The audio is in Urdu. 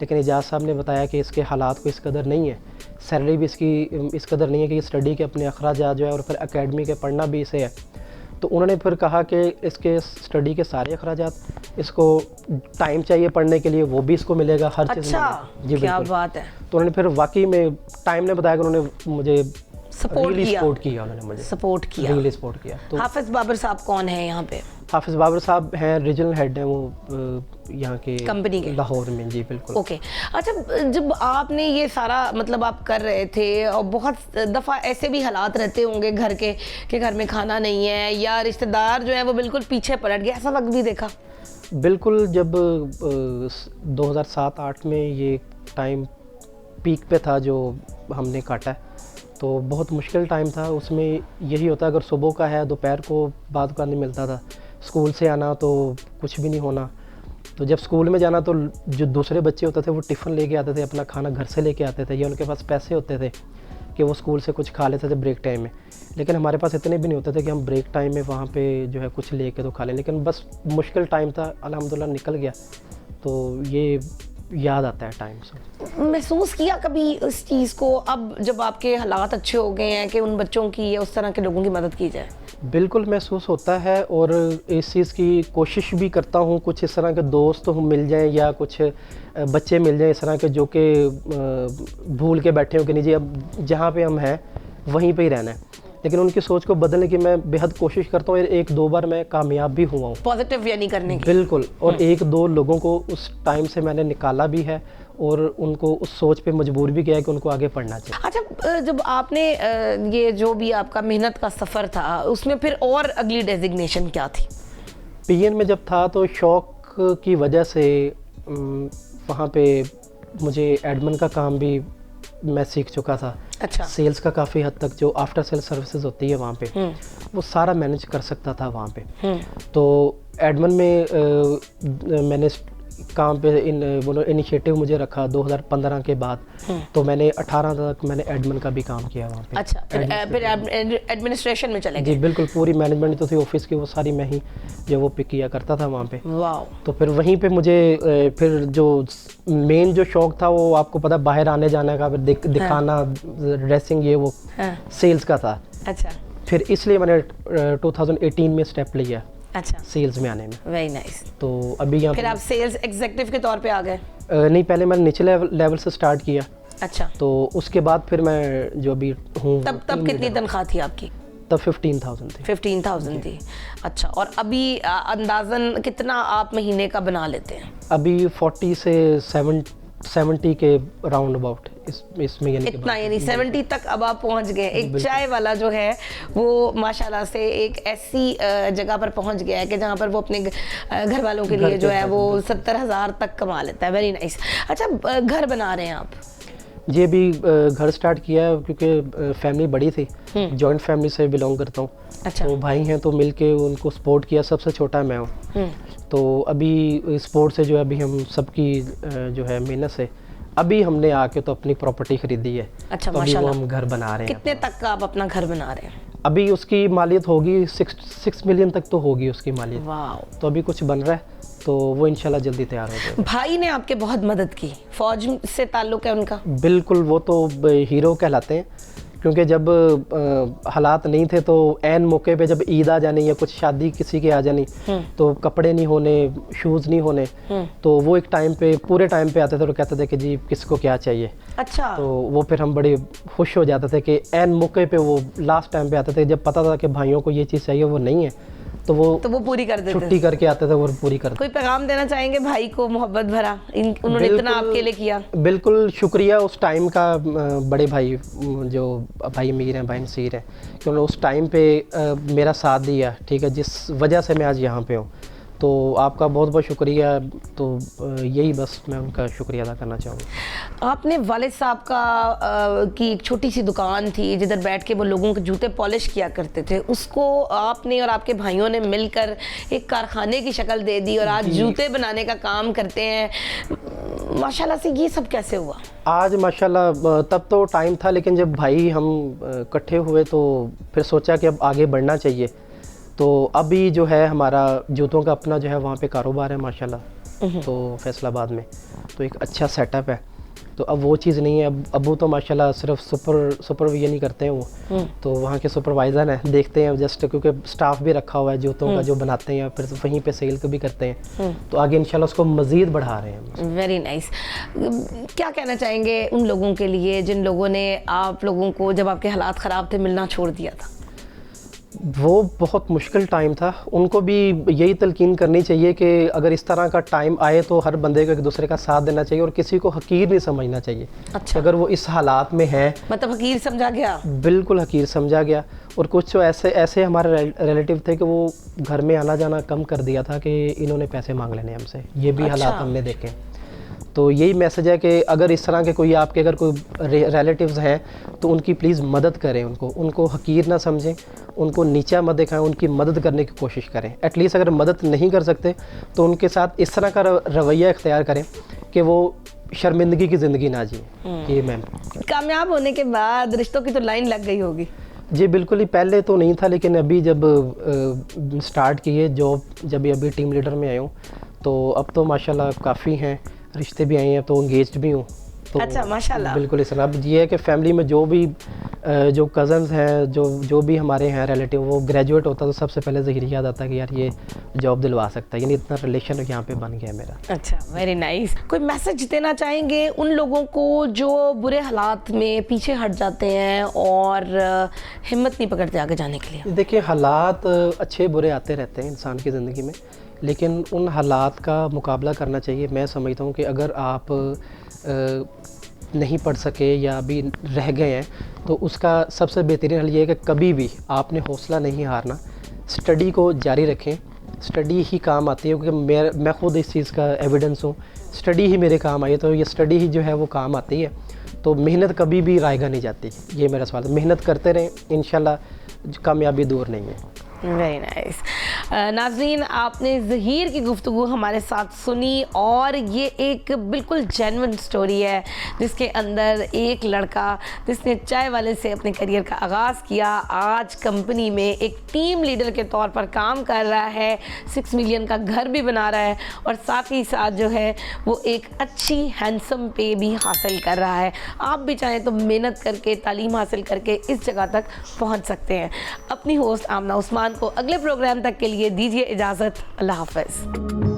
لیکن اعجاز صاحب نے بتایا کہ اس کے حالات کو اس قدر نہیں ہے, سیلری بھی اس کی اس قدر نہیں ہے کہ یہ اسٹڈی کے اپنے اخراجات جو ہے اور پھر اکیڈمی کے پڑھنا بھی اسے ہے. تو انہوں نے پھر کہا کہ اس کے اسٹڈی کے سارے اخراجات, اس کو ٹائم چاہیے پڑھنے کے لیے وہ بھی اس کو ملے گا, ہر چیز اچھا, جی کیا بالکل. بات ہے. تو انہوں نے پھر واقعی میں ٹائم نے بتایا کہ انہوں نے مجھے سپورٹ کیا, سپورٹ کیا, انہوں نے مجھے سپورٹ کیا, ریلی سپورٹ کیا. تو حافظ بابر صاحب کون ہیں یہاں پہ؟ حافظ بابر صاحب ہیں ریجنل ہیڈ ہیں وہ یہاں کے کمپنی کے لاہور میں. جی بالکل. اوکے. اچھا, جب آپ نے یہ سارا مطلب آپ کر رہے تھے, اور بہت دفعہ ایسے بھی حالات رہتے ہوں گے گھر کے کہ گھر میں کھانا نہیں ہے یا رشتہ دار جو ہے وہ بالکل پیچھے پلٹ گیا, ایسا وقت بھی دیکھا؟ بالکل. جب 2007-8 میں یہ ٹائم پیک پہ تھا جو ہم نے کاٹا ہے, تو بہت مشکل ٹائم تھا. اس میں یہی ہوتا ہے اگر صبح کا ہے دوپہر کو بعد کا نہیں ملتا تھا, اسکول سے آنا تو کچھ بھی نہیں ہونا. تو جب اسکول میں جانا تو جو دوسرے بچے ہوتے تھے وہ ٹفن لے کے آتے تھے, اپنا کھانا گھر سے لے کے آتے تھے, یا ان کے پاس پیسے ہوتے تھے کہ وہ اسکول سے کچھ کھا لیتے تھے بریک ٹائم میں. لیکن ہمارے پاس اتنے بھی نہیں ہوتے تھے کہ ہم بریک ٹائم میں وہاں پہ جو ہے کچھ لے کے تو کھا لیں. لیکن بس مشکل ٹائم تھا, الحمدللہ نکل گیا. تو یہ یاد آتا ہے ٹائم سے. محسوس کیا کبھی اس چیز کو اب جب آپ کے حالات اچھے ہو گئے ہیں کہ ان بچوں کی یا اس طرح کے لوگوں کی مدد کی جائے؟ بالکل محسوس ہوتا ہے, اور اس چیز کی کوشش بھی کرتا ہوں. کچھ اس طرح کے دوست مل جائیں یا کچھ بچے مل جائیں اس طرح کے جو کہ بھول کے بیٹھے ہوں کہ نہیں جی اب جہاں پہ ہم ہیں وہیں پہ ہی رہنا ہے, لیکن ان کی سوچ کو بدلنے کی میں بے حد کوشش کرتا ہوں. 1-2 بار میں کامیاب بھی ہوا ہوں پازیٹیو یعنی کرنے کی. بالکل. اور 1-2 لوگوں کو اس ٹائم سے میں نے نکالا بھی ہے, اور ان کو اس سوچ پہ مجبور بھی کیا ہے کہ ان کو آگے پڑھنا چاہیے. اچھا, جب آپ نے یہ جو بھی آپ کا محنت کا سفر تھا اس میں پھر اور اگلی ڈیزگنیشن کیا تھی؟ پی این میں جب تھا تو شوق کی وجہ سے وہاں پہ مجھے ایڈمن کا کام بھی میں سیکھ چکا تھا. اچھا. سیلز کا کافی حد تک جو آفٹر سیل سروسز ہوتی ہے وہاں پہ وہ سارا مینیج کر سکتا تھا وہاں پہ. تو ایڈمن میں نے کام پہ انیشیٹو مجھے رکھا 2015 کے بعد, تو میں نے 18 تک میں نے ایڈمن کا بھی کام کیا وہاں پہ. اچھا, پھر ایڈمنسٹریشن میں چلے گئے؟ جی بالکل. پوری مینجمنٹ تو تھی آفس کی, وہ ساری میں ہی جو وہ پک کیا کرتا تھا وہاں پہ. واو. تو پھر وہیں پہ مجھے پھر جو مین جو شوق تھا وہ آپ کو پتا باہر آنے جانے کا, دکھانا, ڈریسنگ, یہ وہ سیلز کا تھا. اچھا. پھر اس لیے میں نے 2018 میں اسٹیپ لیا. اچھا. سیلز میں آنے میں. Very nice. تو ابھی یہاں پھر آپ سیلز ایگزیکٹو کے طور پہ آ گئے؟ نہیں, پہلے میں نے نیچے لیول سے سٹارٹ کیا. اچھا. تو اس کے بعد پھر میں جو ابھی ہوں. تب کتنی تنخواہ تھی آپ کی؟ تب 15,000 تھی. 15,000 تھی. اچھا. اور ابھی اندازاً کتنا آپ مہینے کا بنا لیتے ہیں؟ ابھی 40 سے 70 کے راؤنڈ اباؤٹ اس میں, اتنا یعنی 70 تک اب آپ پہنچ گئے. ایک چائے والا جو ہے وہ ماشاءاللہ سے ایک ایسی جگہ پر پہنچ گیا ہے کہ جہاں پر وہ اپنے گھر والوں کے لیے جو ہے وہ 70,000 تک کما لیتا ہے. Very nice. اچھا, گھر بنا رہے ہیں آپ؟ جی ابھی گھر سٹارٹ کیا ہے کیونکہ فیملی بڑی تھی, جوائنٹ فیملی سے بلونگ کرتا ہوں. اچھا. تو بھائی ہیں تو مل کے ان کو سپورٹ کیا, سب سے چھوٹا میں ہوں. تو ابھی سپورٹ سے جو ہے ابھی ہم سب کی جو ہے محنت سے ابھی ہم نے آ کے تو اپنی پراپرٹی خریدی ہے. اچھا, تو ابھی وہ ہم گھر بنا رہے ہیں. کتنے تک کا آپ اپنا گھر بنا رہے ہیں؟ ابھی اس کی مالیت ہوگی 6 ملین تک تو ہوگی اس کی مالیت. واو. تو ابھی کچھ بن رہا ہے, تو وہ انشاءاللہ جلدی تیار ہو جائے. بھائی نے آپ کے بہت مدد کی, فوج سے تعلق ہے ان کا؟ بالکل, وہ تو ہیرو کہلاتے ہیں, کیونکہ جب حالات نہیں تھے تو عین موقع پہ جب عید آ جانی یا کچھ شادی کسی کے آ جانی تو کپڑے نہیں ہونے, شوز نہیں ہونے, تو وہ ایک ٹائم پہ پورے ٹائم پہ آتے تھے اور کہتے تھے کہ جی کس کو کیا چاہیے. اچھا. تو وہ پھر ہم بڑے خوش ہو جاتے تھے کہ عین موقع پہ وہ لاسٹ ٹائم پہ آتے تھے جب پتہ تھا کہ بھائیوں کو یہ چیز چاہیے وہ نہیں ہے, تو وہ پوری کر دیتے, چھٹی کر کے آتے تھے اور پوری کرتے. کوئی پیغام دینا چاہیں گے بھائی کو محبت بھرا, انہوں نے اتنا آپ کے لیے کیا؟ بالکل شکریہ اس ٹائم کا, بڑے بھائی جو بھائی امیر ہیں, بھائی نصیر ہیں, کہ انہوں نے اس ٹائم پہ میرا ساتھ دیا, ٹھیک ہے, جس وجہ سے میں آج یہاں پہ ہوں. تو آپ کا بہت بہت شکریہ. تو یہی بس میں ان کا شکریہ ادا کرنا چاہوں گا. آپ نے والد صاحب کی ایک چھوٹی سی دکان تھی جدھر بیٹھ کے وہ لوگوں کے جوتے پالش کیا کرتے تھے, اس کو آپ نے اور آپ کے بھائیوں نے مل کر ایک کارخانے کی شکل دے دی اور آج جوتے بنانے کا کام کرتے ہیں. ماشاءاللہ سے یہ سب کیسے ہوا؟ آج ماشاءاللہ تب تو ٹائم تھا, لیکن جب بھائی ہم اکٹھے ہوئے تو پھر سوچا کہ اب آگے بڑھنا چاہیے. تو ابھی جو ہے ہمارا جوتوں کا اپنا جو ہے وہاں پہ کاروبار ہے ماشاءاللہ, تو فیصل آباد میں. تو ایک اچھا سیٹ اپ ہے. تو اب وہ چیز نہیں ہے. ابو تو ماشاءاللہ صرف سپرویژن ہی کرتے ہیں وہ, تو وہاں کے سپروائزر ہیں, دیکھتے ہیں جسٹ, کیونکہ سٹاف بھی رکھا ہوا ہے جوتوں کا جو بناتے ہیں, پھر وہیں پہ سیل بھی کرتے ہیں. تو آگے انشاءاللہ اس کو مزید بڑھا رہے ہیں. Very nice. کیا کہنا چاہیں گے ان لوگوں کے لیے جن لوگوں نے آپ لوگوں کو جب آپ کے حالات خراب تھے ملنا چھوڑ دیا تھا؟ وہ بہت مشکل ٹائم تھا. ان کو بھی یہی تلقین کرنی چاہیے کہ اگر اس طرح کا ٹائم آئے تو ہر بندے کو ایک دوسرے کا ساتھ دینا چاہیے اور کسی کو حقیر نہیں سمجھنا چاہیے. اچھا, اگر وہ اس حالات میں ہے, مطلب حقیر سمجھا گیا؟ بالکل حقیر سمجھا گیا. اور کچھ جو ایسے ہمارے ریلیٹیو تھے کہ وہ گھر میں آنا جانا کم کر دیا تھا کہ انہوں نے پیسے مانگ لینے ہم سے. یہ بھی حالات ہم نے دیکھے. تو یہی میسج ہے کہ اگر اس طرح کے کوئی آپ کے اگر کوئی ریلیٹیوز ہیں تو ان کی پلیز مدد کریں. ان کو حقیر نہ سمجھیں, ان کو نیچا مت دکھائیں, ان کی مدد کرنے کی کوشش کریں. ایٹ لیسٹ اگر مدد نہیں کر سکتے تو ان کے ساتھ اس طرح کا رویہ اختیار کریں کہ وہ شرمندگی کی زندگی نہ جئیں. یہ میم کامیاب ہونے کے بعد رشتوں کی تو لائن لگ گئی ہوگی. جی بالکل ہی, پہلے تو نہیں تھا, لیکن ابھی جب سٹارٹ کیے جاب, جب ابھی ٹیم لیڈر میں آیا ہوں تو اب تو ماشاءاللہ کافی ہیں, رشتے بھی آئے ہیں, تو انگیجڈ بھی ہوں. تو اچھا ماشاءاللہ. بالکل اس طرح. اب یہ ہے کہ فیملی میں جو بھی جو کزنز ہیں, جو بھی ہمارے ہیں ریلیٹیو, وہ گریجویٹ ہوتا ہے تو سب سے پہلے ذہن یاد آتا ہے کہ یار یہ جاب دلوا سکتا ہے. یعنی اتنا ریلیشن یہاں پہ بن گیا ہے میرا. اچھا, ویری نائس. کوئی میسج دینا چاہیں گے ان لوگوں کو جو برے حالات میں پیچھے ہٹ جاتے ہیں اور ہمت نہیں پکڑتے آگے جانے کے لیے؟ دیکھیں, حالات اچھے برے آتے رہتے ہیں انسان کی زندگی میں, لیکن ان حالات کا مقابلہ کرنا چاہیے. میں سمجھتا ہوں کہ اگر آپ نہیں پڑھ سکے یا ابھی رہ گئے ہیں تو اس کا سب سے بہترین حل یہ ہے کہ کبھی بھی آپ نے حوصلہ نہیں ہارنا, اسٹڈی کو جاری رکھیں. اسٹڈی ہی کام آتی ہے, کیونکہ میں خود اس چیز کا ایویڈنس ہوں. اسٹڈی ہی میرے کام آئی, تو یہ اسٹڈی ہی جو ہے وہ کام آتی ہے. تو محنت کبھی بھی رائیگاں نہیں جاتی. یہ میرا سوال ہے. محنت کرتے رہیں, انشاءاللہ کامیابی دور نہیں ہے. Very nice. ناظرین, آپ نے ظہیر کی گفتگو ہمارے ساتھ سنی, اور یہ ایک بالکل جینون سٹوری ہے جس کے اندر ایک لڑکا جس نے چائے والے سے اپنے کریئر کا آغاز کیا, آج کمپنی میں ایک ٹیم لیڈر کے طور پر کام کر رہا ہے, 6 ملین کا گھر بھی بنا رہا ہے, اور ساتھ ہی ساتھ جو ہے وہ ایک اچھی ہینڈسم پے بھی حاصل کر رہا ہے. آپ بھی چاہیں تو محنت کر کے, تعلیم حاصل کر کے اس جگہ تک پہنچ سکتے ہیں. اپنی ہوسٹ آمنہ عثمان کو اگلے پروگرام تک کے لیے دیجیے اجازت. اللہ حافظ.